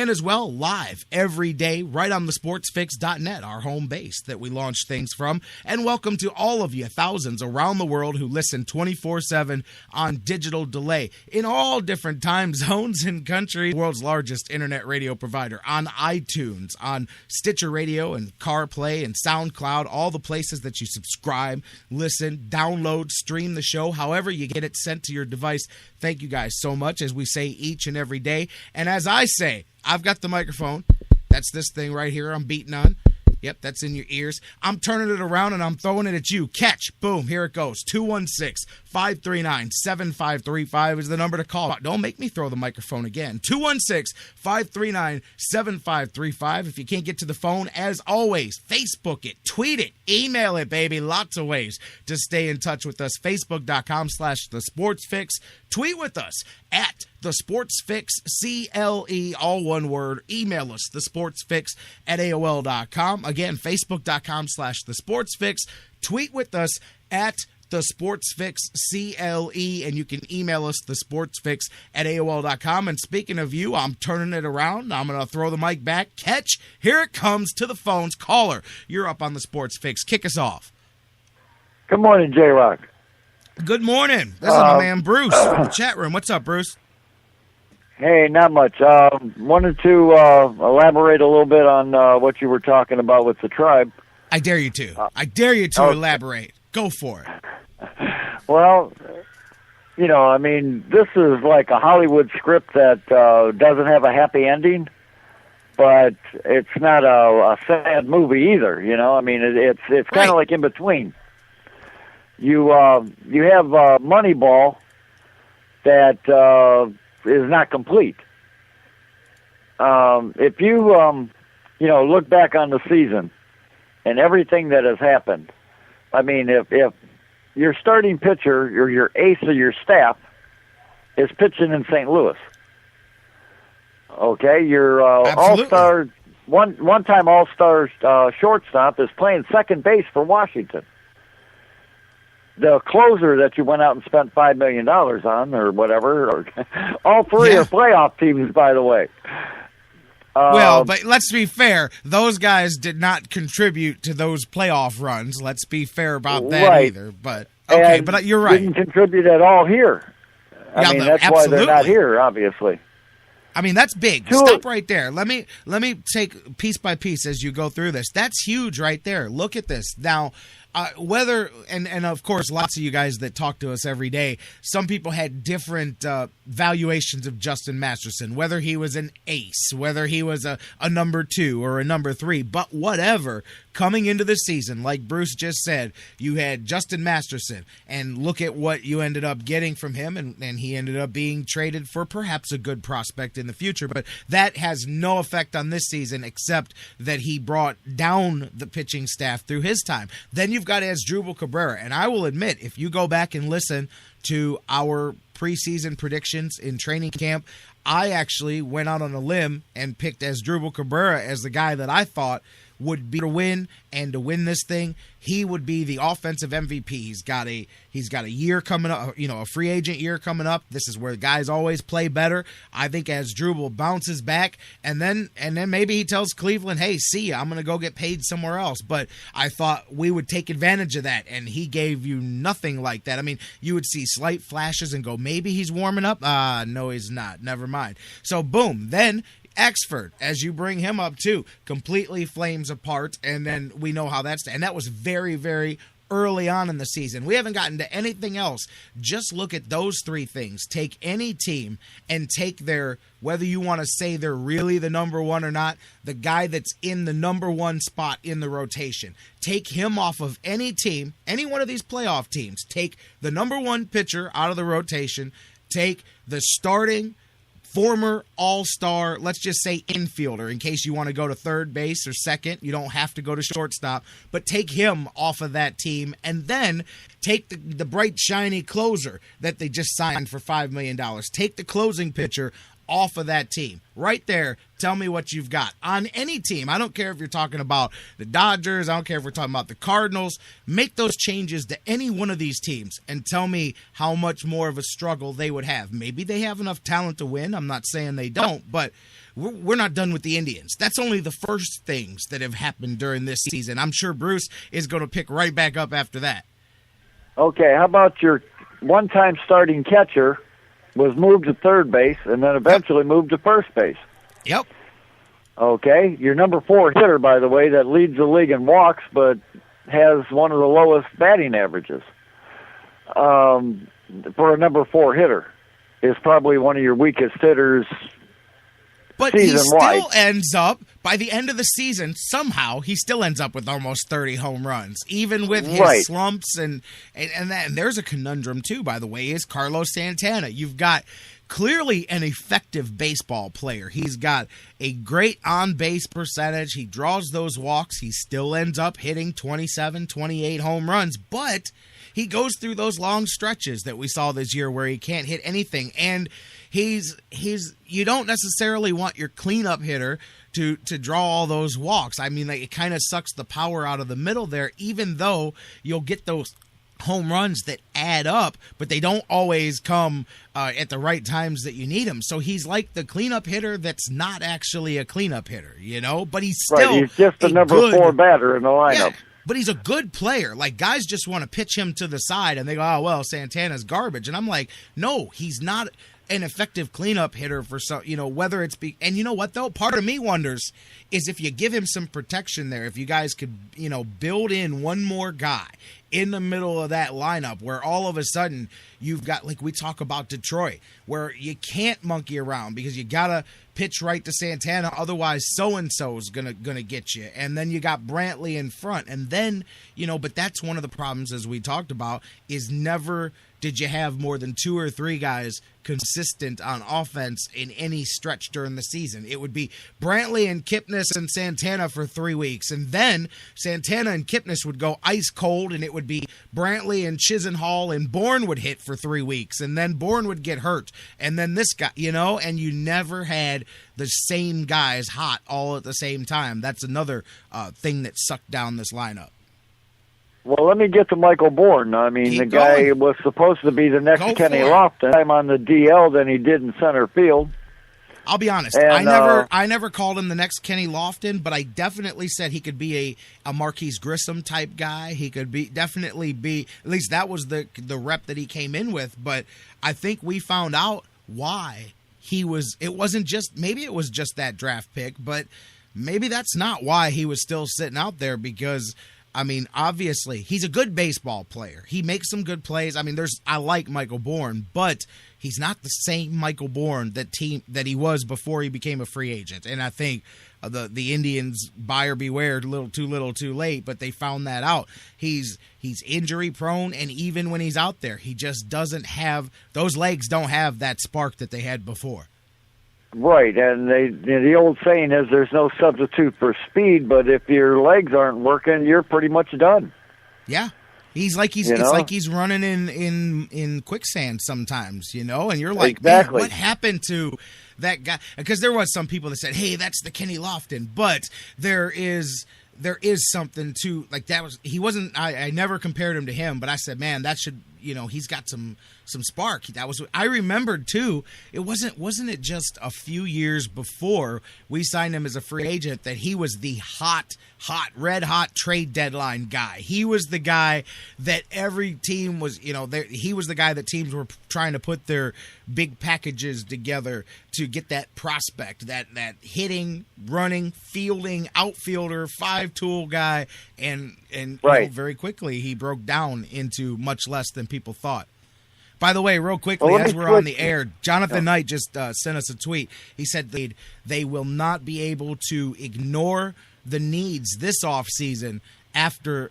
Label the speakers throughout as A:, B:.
A: and as well live every day right on the sportsfix.net, our home base that we launch things from. And welcome to all of you, thousands around the world who listen 24/7 on digital delay in all different time zones and countries. World's largest internet radio provider on iTunes, on Stitcher Radio and CarPlay and SoundCloud, all the places that you subscribe, listen, download, stream the show, however you get it sent to your device. Thank you guys so much, as we say each and every day. And as I say, I've got the microphone. That's this thing right here I'm beating on. Yep, that's in your ears. I'm turning it around and I'm throwing it at you. Catch. Boom. Here it goes. 216-539-7535 is the number to call. Don't make me throw the microphone again. 216-539-7535. If you can't get to the phone, as always, Facebook it, tweet it, email it, baby. Lots of ways to stay in touch with us. Facebook.com/thesportsfix. Tweet with us at The Sports Fix, CLE, all one word. Email us, thesportsfix@AOL.com. Again, Facebook.com/The Sports Fix. Tweet with us at The Sports Fix, CLE, and you can email us, thesportsfix@AOL.com. And speaking of you, I'm turning it around. I'm going to throw the mic back. Catch. Here it comes to the phones. Caller, you're up on The Sports Fix. Kick us off.
B: Good morning, J-Rock.
A: Good morning. This is my man Bruce in the chat room. What's up, Bruce?
B: Hey, not much. Wanted to elaborate a little bit on what you were talking about with the Tribe.
A: I dare you to. I dare you to elaborate. Go for it.
B: Well, you know, I mean, this is like a Hollywood script that doesn't have a happy ending, but it's not a sad movie either, you know? I mean, it's kind of like in between. You have Moneyball that is not complete. If you look back on the season and everything that has happened, I mean, if your starting pitcher or your ace of your staff is pitching in St. Louis, okay, your all-star, one-time all-star shortstop is playing second base for Washington. The closer that you went out and spent $5 million on or whatever, all three are playoff teams, by the way.
A: Well, but let's be fair. Those guys did not contribute to those playoff runs. Let's be fair about that either. But okay, but you're right.
B: Didn't contribute at all here. I mean, that's why they're not here, obviously.
A: I mean, that's big. Stop right there. Let me take piece by piece as you go through this. That's huge right there. Look at this. Now, whether, and of course, lots of you guys that talk to us every day, some people had different valuations of Justin Masterson, whether he was an ace, whether he was a number 2 or a number 3, but whatever. Coming into the season, like Bruce just said, you had Justin Masterson, and look at what you ended up getting from him, and he ended up being traded for perhaps a good prospect in the future, but that has no effect on this season except that he brought down the pitching staff through his time. Then you've got Asdrubal Cabrera, and I will admit, if you go back and listen to our preseason predictions in training camp, I actually went out on a limb and picked Asdrubal Cabrera as the guy that I thought would be to win, and to win this thing, he would be the offensive MVP. He's got a year coming up, a free agent year coming up. This is where guys always play better. I think Asdrubal bounces back, and then maybe he tells Cleveland, "Hey, see ya, I'm going to go get paid somewhere else." But I thought we would take advantage of that, and he gave you nothing like that. I mean, you would see slight flashes and go, maybe he's warming up. No, he's not. Never mind. So boom, then Exford, as you bring him up too, completely flames apart, and then we know how that's, and that was very, very early on in the season. We haven't gotten to anything else. Just look at those three things. Take any team and take their, whether you want to say they're really the number one or not, the guy that's in the number one spot in the rotation. Take him off of any team, any one of these playoff teams. Take the number one pitcher out of the rotation. Take the starting former all-star, let's just say infielder, in case you want to go to third base or second. You don't have to go to shortstop, but take him off of that team, and then take the bright, shiny closer that they just signed for $5 million. Take the closing pitcher off of that team. Right there, tell me what you've got. On any team, I don't care if you're talking about the Dodgers, I don't care if we're talking about the Cardinals, make those changes to any one of these teams and tell me how much more of a struggle they would have. Maybe they have enough talent to win. I'm not saying they don't, but we're not done with the Indians. That's only the first things that have happened during this season. I'm sure Bruce is going to pick right back up after that.
B: Okay, how about your one-time starting catcher was moved to third base and then eventually moved to first base?
A: Yep.
B: Okay, your number 4 hitter, by the way, that leads the league in walks but has one of the lowest batting averages for a number 4 hitter, is probably one of your weakest hitters.
A: But he still ends up, by the end of the season, somehow, he still ends up with almost 30 home runs, even with his slumps. And there's a conundrum, too, by the way, is Carlos Santana. You've got clearly an effective baseball player. He's got a great on-base percentage. He draws those walks. He still ends up hitting 27, 28 home runs. But he goes through those long stretches that we saw this year where he can't hit anything. And he's you don't necessarily want your cleanup hitter to draw all those walks. I mean, it kind of sucks the power out of the middle there, even though you'll get those home runs that add up, but they don't always come at the right times that you need them. So he's like the cleanup hitter that's not actually a cleanup hitter, but he's still
B: he's just a number 4 batter in the lineup.
A: Yeah, but he's a good player. Like, guys just want to pitch him to the side, and they go, oh, well, Santana's garbage. And I'm like, no, he's not an effective cleanup hitter for some, whether it's and you know what though, part of me wonders is if you give him some protection there, if you guys could, build in one more guy in the middle of that lineup where all of a sudden you've got, like we talk about Detroit, where you can't monkey around because you gotta pitch right to Santana, otherwise so-and-so is gonna get you. And then you got Brantley in front. And then, but that's one of the problems, as we talked about, is never did you have more than 2 or 3 guys consistent on offense in any stretch during the season. It would be Brantley and Kipnis and Santana for 3 weeks, and then Santana and Kipnis would go ice cold, and it would be Brantley and Chisenhall and Bourne would hit for 3 weeks, and then Bourne would get hurt, and then this guy, and you never had the same guys hot all at the same time. That's another thing that sucked down this lineup.
B: Well, let me get to Michael Bourne. I mean, the guy was supposed to be the next Kenny Lofton. I'm on the DL than he did in center field.
A: I'll be honest. And, I never called him the next Kenny Lofton, but I definitely said he could be a Marquise Grissom type guy. He could definitely be, at least that was the rep that he came in with. But I think we found out why it wasn't just, maybe it was just that draft pick, but maybe that's not why he was still sitting out there, because I mean, obviously, he's a good baseball player. He makes some good plays. I mean, I like Michael Bourne, but he's not the same Michael Bourne that he was before he became a free agent. And I think the Indians, buyer beware, too little, too late, but they found that out. He's injury prone, and even when he's out there, he just doesn't have those legs. Don't have that spark that they had before.
B: Right, and the old saying is there's no substitute for speed, but if your legs aren't working, you're pretty much done.
A: Yeah. It's like he's running in quicksand sometimes, and you're like,
B: exactly.
A: Man, what happened to that guy? Because there was some people that said, hey, that's the Kenny Lofton, but there is something to, like, he wasn't, I never compared him to him, but I said, man, that should, he's got some spark. I remembered too, wasn't it just a few years before we signed him as a free agent that he was the red hot trade deadline guy. He was the guy that every team was, he was the guy that teams were trying to put their big packages together to get that prospect, that hitting, running, fielding, outfielder, 5-tool guy, and
B: right.
A: Very quickly he broke down into much less than people thought. By the way, real quickly, as we're on the air, Jonathan Knight just sent us a tweet. He said they will not be able to ignore the needs this offseason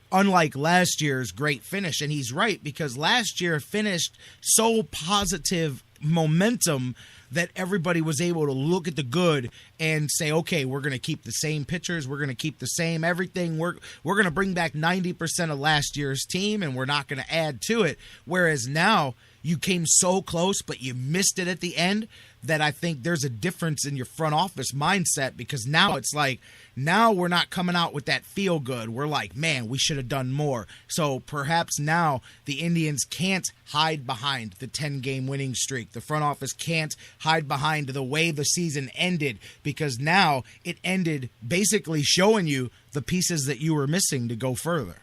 A: unlike last year's great finish. And he's right, because last year finished so positive momentum that everybody was able to look at the good and say, okay, we're going to keep the same pitchers, we're going to keep the same everything, we're going to bring back 90% of last year's team, and we're not going to add to it. Whereas now, you came so close, but you missed it at the end. that I think there's a difference in your front office mindset, because now it's like, now we're not coming out with that feel good. We're like, man, we should have done more. So perhaps now the Indians can't hide behind the 10-game winning streak. The front office can't hide behind the way the season ended, because now it ended basically showing you the pieces that you were missing to go further.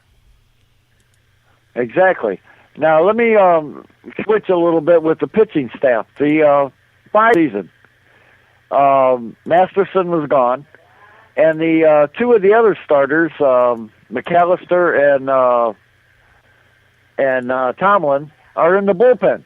B: Exactly. Now let me switch a little bit with the pitching staff. The season, Masterson was gone, and the two of the other starters, McAllister and Tomlin, are in the bullpen.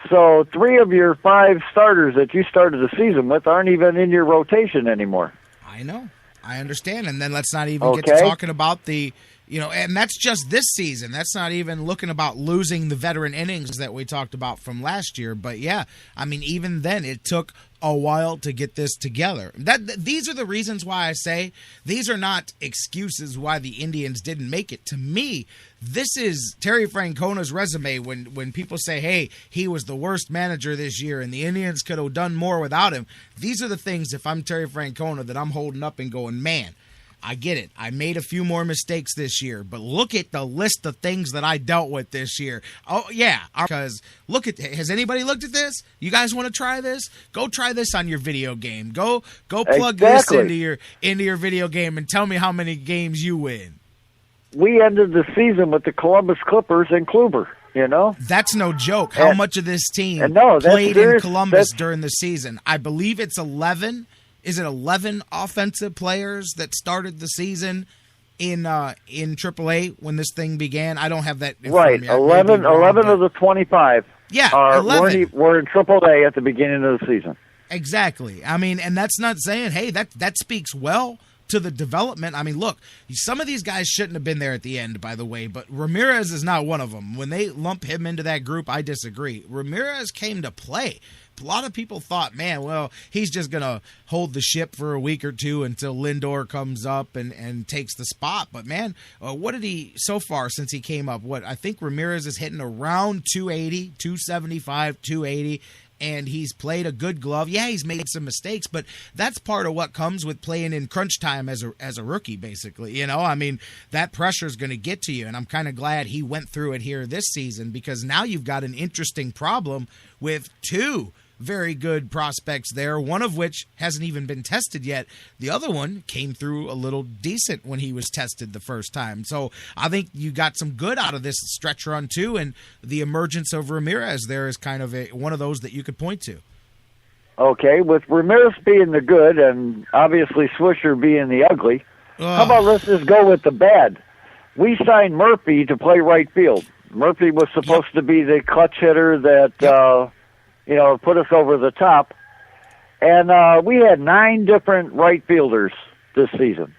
B: So 3 of your 5 starters that you started the season with aren't even in your rotation anymore.
A: I know. I understand. And then let's not even get to talking about the, and that's just this season. That's not even looking about losing the veteran innings that we talked about from last year. But yeah, I mean, even then it took a while to get this together. These are the reasons why I say these are not excuses why the Indians didn't make it. To me, this is Terry Francona's resume when people say, hey, he was the worst manager this year and the Indians could have done more without him. These are the things, if I'm Terry Francona, that I'm holding up and going, man, I get it. I made a few more mistakes this year, but look at the list of things that I dealt with this year. Oh, yeah, because has anybody looked at this? You guys want to try this? Go try this on your video game. Go plug this into your video game and tell me how many games you win.
B: We ended the season with the Columbus Clippers and Kluber, That's
A: no joke. How much of this team played in Columbus during the season? I believe it's 11. Is it 11 offensive players that started the season in AAA when this thing began? I don't have that.
B: Right, 11 of the 25.
A: Yeah, 11
B: were in AAA at the beginning of the season.
A: Exactly. I mean, and that's not saying, hey, that speaks well to the development. I mean, look, some of these guys shouldn't have been there at the end, by the way, but Ramirez is not one of them. When they lump him into that group, I disagree. Ramirez came to play. A lot of people thought, man, well, he's just going to hold the ship for a week or two until Lindor comes up and takes the spot. But, man, what did he, so far since he came up, I think Ramirez is hitting around 280, 275, 280. And he's played a good glove. Yeah, he's made some mistakes, but that's part of what comes with playing in crunch time as a rookie, basically. I mean, that pressure is going to get to you, and I'm kind of glad he went through it here this season, because now you've got an interesting problem with 2 very good prospects there, one of which hasn't even been tested yet. The other one came through a little decent when he was tested the first time. So I think you got some good out of this stretch run too, and the emergence of Ramirez there is kind of one of those that you could point to.
B: Okay, with Ramirez being the good and obviously Swisher being the ugly, how about let's just go with the bad? We signed Murphy to play right field. Murphy was supposed to be the clutch hitter that put us over the top. And we had 9 different right fielders this season.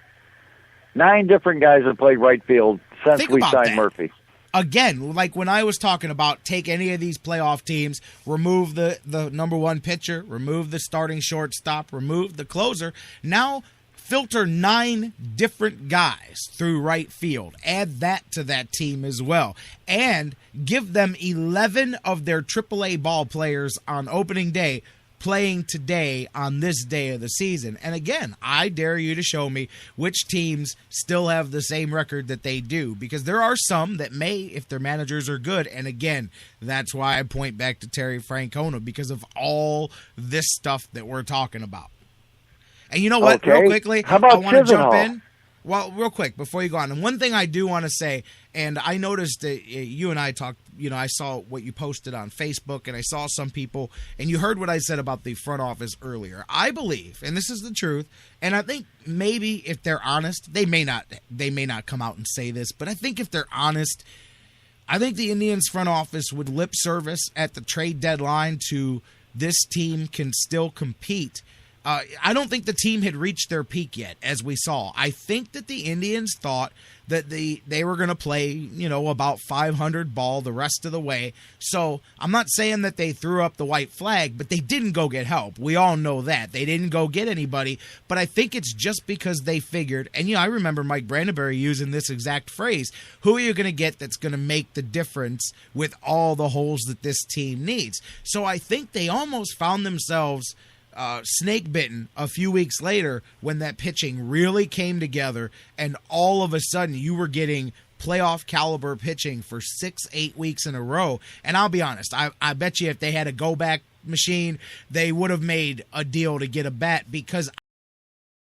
B: 9 different guys that played right field since we signed Murphy.
A: Again, like when I was talking about take any of these playoff teams, remove the number 1 pitcher, remove the starting shortstop, remove the closer. Now filter 9 different guys through right field. Add that to that team as well. And give them 11 of their AAA ball players on opening day playing today on this day of the season. And again, I dare you to show me which teams still have the same record that they do, because there are some that may, if their managers are good. And again, that's why I point back to Terry Francona, because of all this stuff that we're talking about. And you know what, real quickly,
B: how about
A: I want to jump
B: Chisenhall?
A: in. Well, real quick, before you go on, and one thing I do want to say, and I noticed that you and I talked, I saw what you posted on Facebook, and I saw some people, and you heard what I said about the front office earlier. I believe, and this is the truth, and I think maybe if they're honest, they may not come out and say this, but I think if they're honest, I think the Indians front office would lip service at the trade deadline to this team can still compete I don't think the team had reached their peak yet, as we saw. I think that the Indians thought that they were going to play, about 500 ball the rest of the way. So I'm not saying that they threw up the white flag, but they didn't go get help. We all know that. They didn't go get anybody, but I think it's just because they figured, and I remember Mike Brandenburry using this exact phrase, who are you going to get that's going to make the difference with all the holes that this team needs? So I think they almost found themselves snake bitten a few weeks later when that pitching really came together, and all of a sudden you were getting playoff caliber pitching for 6-8 weeks in a row. And I'll be honest, I bet you if they had a go back machine, they would have made a deal to get a bat, because